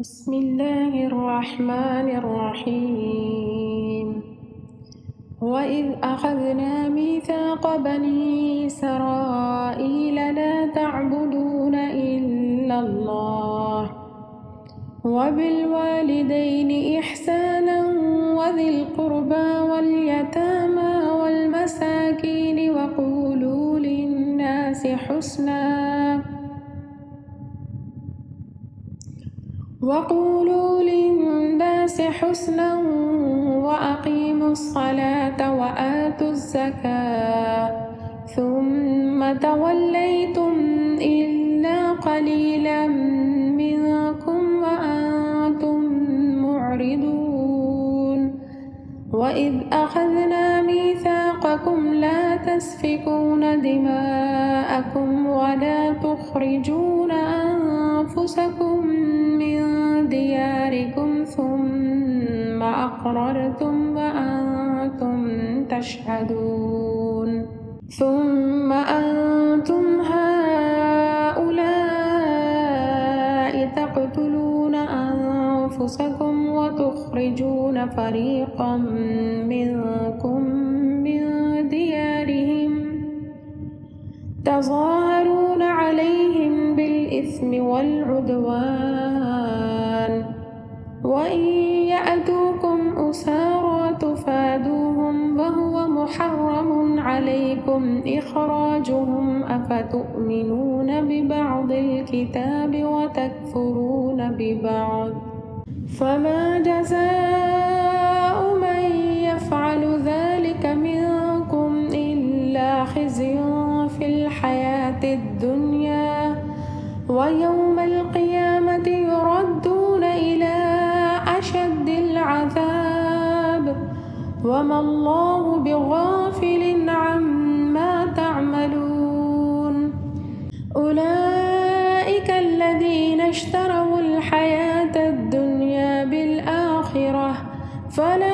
بسم الله الرحمن الرحيم وإذ أخذنا ميثاق بني إسرائيل لا تعبدون إلا الله وبالوالدين إحسانا وذي القربى واليتامى والمساكين وقولوا للناس حسنا وأقيموا الصلاة وآتوا الزكاة ثم توليتم إلا قليلا منكم وأنتم معرضون وإذ أخذنا ميثاقكم لا تسفكون دماءكم ولا تخرجون أنفسكم من دياركم ثم أقررتم وأنتم تشهدون ثم أنتم هؤلاء تقتلون أنفسكم وتخرجون فريقا منكم من ديارهم تظاهرون عليهم بالإثم والعدوان وإن يأتوكم أسارى تفادوهم وهو محرم عليكم إخراجهم أفتؤمنون ببعض الكتاب وتكفرون ببعض فما جزاء من يفعل ذلك منكم إلا خزي في الحياة الدنيا ويوم القيامة يردون إلى أشد العذاب وما الله بغافل عما تعملون أولئك الذين اشتروا الحياة الدنيا بالآخرة فلا